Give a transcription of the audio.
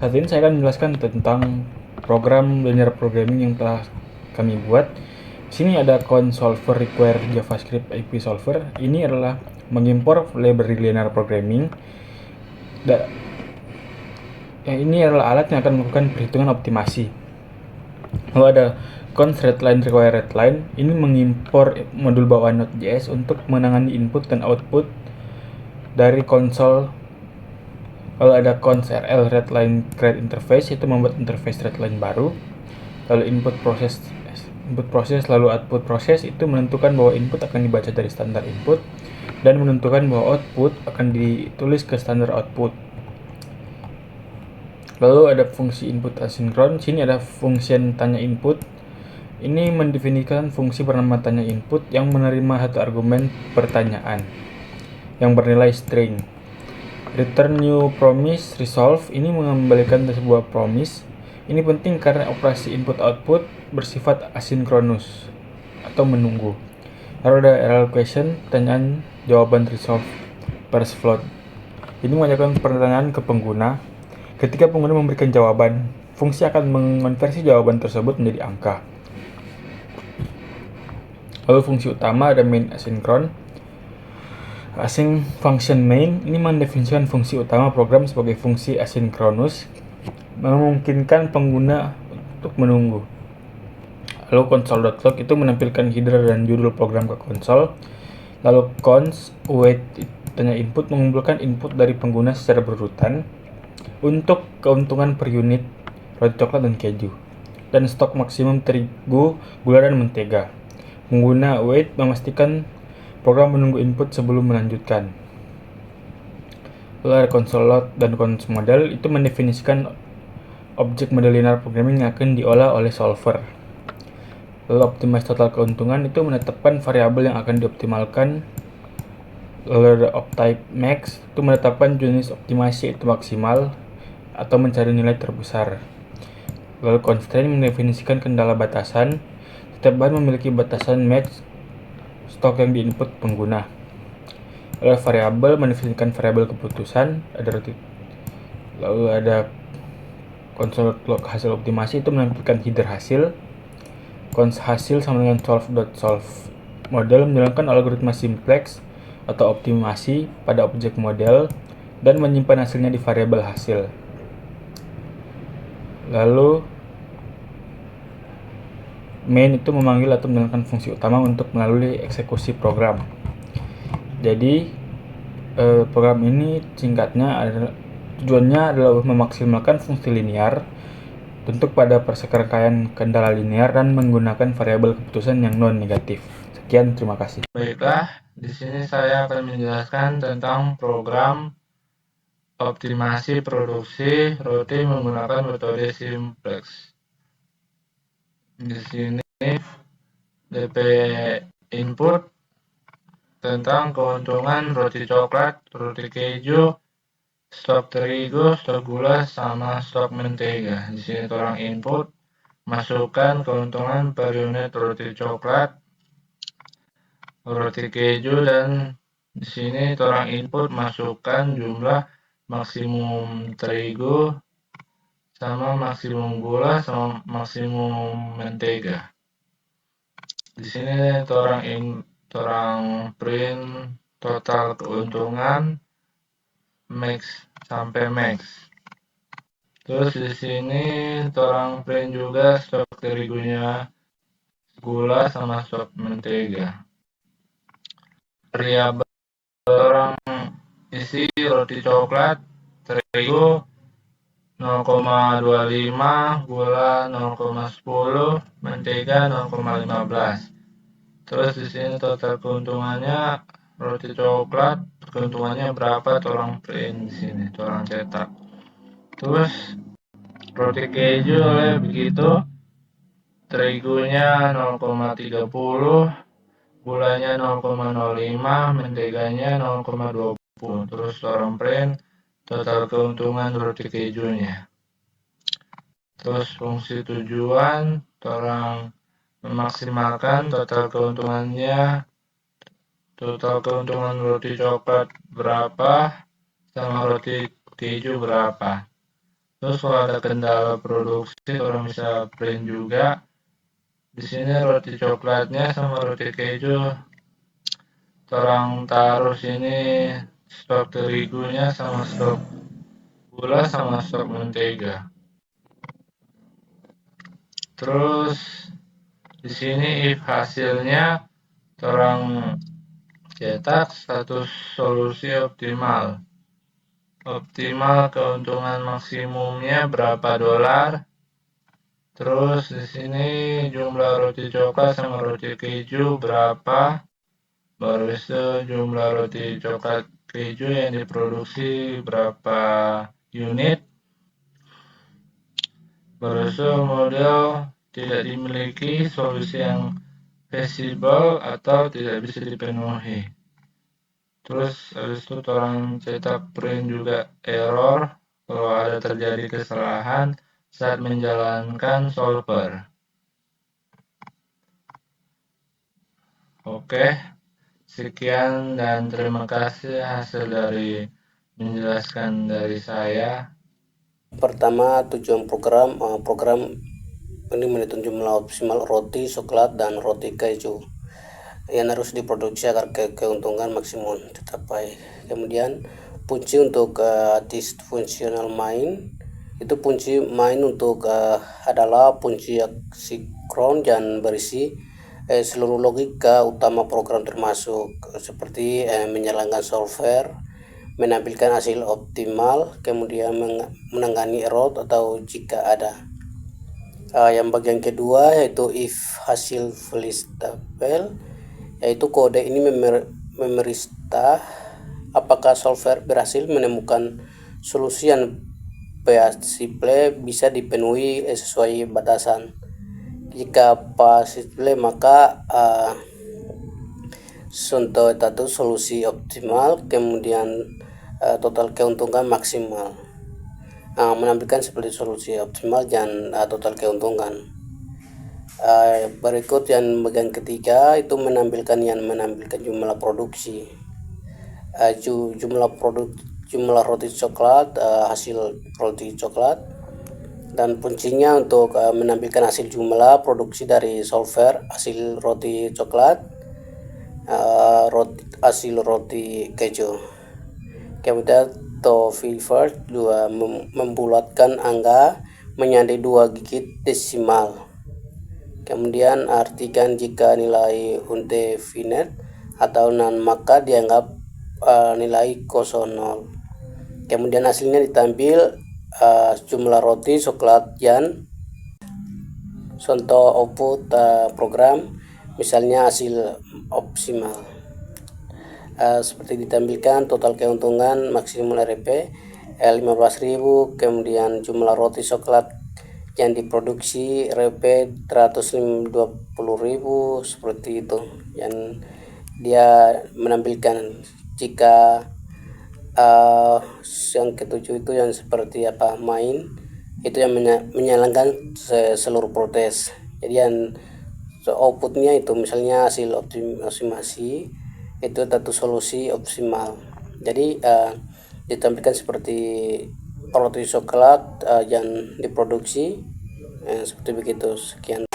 Saat ini saya akan menjelaskan tentang program linear programming yang telah kami buat. Di sini ada consolver require JavaScript IP solver. Ini adalah mengimpor library linear programming. Ini adalah alat yang akan melakukan perhitungan optimasi. Lalu ada const readline require readline. Ini mengimpor modul bawaan Node.js untuk menangani input dan output dari konsol. Lalu ada const rl readline create interface, itu membuat interface readline baru. Lalu input proses lalu output proses, itu menentukan bahwa input akan dibaca dari standar input dan menentukan bahwa output akan ditulis ke standar output. Lalu ada fungsi input asinkron. Sini ada fungsi tanya input. Ini mendefinisikan fungsi bernama tanya input yang menerima satu argumen pertanyaan yang bernilai string. Return new promise resolve, ini mengembalikan sebuah promise. Ini penting karena operasi input output bersifat asinkronus atau menunggu. Lalu ada error question, pertanyaan jawaban resolve parse float. Ini mengajarkan pertanyaan ke pengguna. Ketika pengguna memberikan jawaban, fungsi akan mengonversi jawaban tersebut menjadi angka. Lalu fungsi utama ada main asinkron. Async function main ini mendefinisikan fungsi utama program sebagai fungsi asinkronus, memungkinkan pengguna untuk menunggu. Lalu console.log itu menampilkan header dan judul program ke konsol. Lalu const wait tanya input mengumpulkan input dari pengguna secara berurutan untuk keuntungan per unit roti coklat dan keju, dan stok maksimum terigu, gula, dan mentega. Pengguna wait memastikan program menunggu input sebelum melanjutkan. Lalu ada console load dan const model, itu mendefinisikan objek model linear programming yang akan diolah oleh solver. Lalu optimize total keuntungan, itu menetapkan variabel yang akan dioptimalkan. Lalu ada optype max, itu menetapkan jenis optimasi itu maksimal atau mencari nilai terbesar. Lalu constraint mendefinisikan kendala batasan. Setiap bahan memiliki batasan match stok yang diinput pengguna. Lalu variabel mendefinisikan variabel keputusan. Lalu ada console log hasil optimasi, itu menampilkan header hasil. Const hasil sama dengan solve.solve model menjalankan algoritma simplex atau optimasi pada objek model dan menyimpan hasilnya di variabel hasil. Lalu main itu memanggil atau menjalankan fungsi utama untuk melalui eksekusi program. Jadi program ini singkatnya adalah tujuannya adalah memaksimalkan fungsi linear untuk pada perserangkaian kendala linear dan menggunakan variabel keputusan yang non negatif. Sekian, terima kasih. Baiklah, di sini saya akan menjelaskan tentang program optimasi produksi roti menggunakan metode simplex. Di sini DP input tentang keuntungan roti coklat, roti keju, stok terigu, stok gula, sama stok mentega. Di sini orang input masukkan keuntungan per unit roti coklat, roti keju, dan di sini orang input masukkan jumlah maksimum terigu sama maksimum gula sama maksimum mentega. Di sini orang print total keuntungan max sampai max. Terus di sini orang print juga stok terigunya, gula sama stok mentega. Variabel orang isi roti coklat, terigu 0,25, gula 0,10, mentega 0,15. Terus di sini total keuntungannya roti coklat, keuntungannya berapa? Tolong print di sini, tolong cetak. Terus roti keju oleh begitu, terigunya 0,30, gulanya 0,05, menteganya 0,20. Terus tolong print total keuntungan roti kejunya. Terus fungsi tujuan, tolong memaksimalkan total keuntungannya. Total keuntungan roti coklat berapa sama roti keju berapa. Terus kalau ada kendala produksi orang bisa print juga. Di sini roti coklatnya sama roti keju orang taruh sini stok terigunya sama stok gula sama stok mentega. Terus di sini if hasilnya orang cetak status solusi optimal. Optimal keuntungan maksimumnya berapa dolar. Terus di sini jumlah roti coklat sama roti keju berapa. Baru itu jumlah roti coklat keju yang diproduksi berapa unit. Baru itu model tidak dimiliki solusi yang feasible atau tidak bisa dipenuhi. Terus habis itu orang cetak print juga error kalau ada terjadi kesalahan saat menjalankan solver. Oke, sekian dan terima kasih hasil dari menjelaskan dari saya. Pertama, tujuan program ini menentukan jumlah optimal roti, coklat, dan roti keju yang harus diproduksi agar keuntungan maksimum tercapai. Kemudian kunci untuk dysfunctional main, itu kunci main untuk adalah kunci sinkron dan berisi seluruh logika utama program termasuk seperti menjalankan solver, menampilkan hasil optimal, kemudian menangani error atau jika ada. Yang bagian kedua yaitu if hasil validable, yaitu kode ini memeriksa apakah solver berhasil menemukan solusi yang possible bisa dipenuhi sesuai batasan. Jika possible maka contoh itu solusi optimal, kemudian total keuntungan maksimal. Menampilkan seperti solusi optimal dan total keuntungan. Berikut yang bagian ketiga itu menampilkan jumlah produksi, jumlah roti coklat, hasil roti coklat, dan kuncinya untuk menampilkan hasil jumlah produksi dari solver, hasil roti coklat, hasil roti keju. Kemudian Toffifers juga membulatkan angka menjadi 2 digit desimal. Kemudian artikan jika nilai indefinite atau non maka dianggap nilai 0. Kemudian hasilnya ditampil jumlah roti coklat yang contoh output program, misalnya hasil optimal. Seperti ditampilkan total keuntungan maksimal RP 15.000, kemudian jumlah roti coklat yang diproduksi RP 120.000, seperti itu yang dia menampilkan. Jika yang ketujuh itu yang seperti main itu yang menyalahkan seluruh proses. Jadi yang outputnya itu misalnya hasil optimasi itu satu solusi optimal. Jadi ditampilkan seperti roti coklat yang diproduksi seperti begitu. Sekian.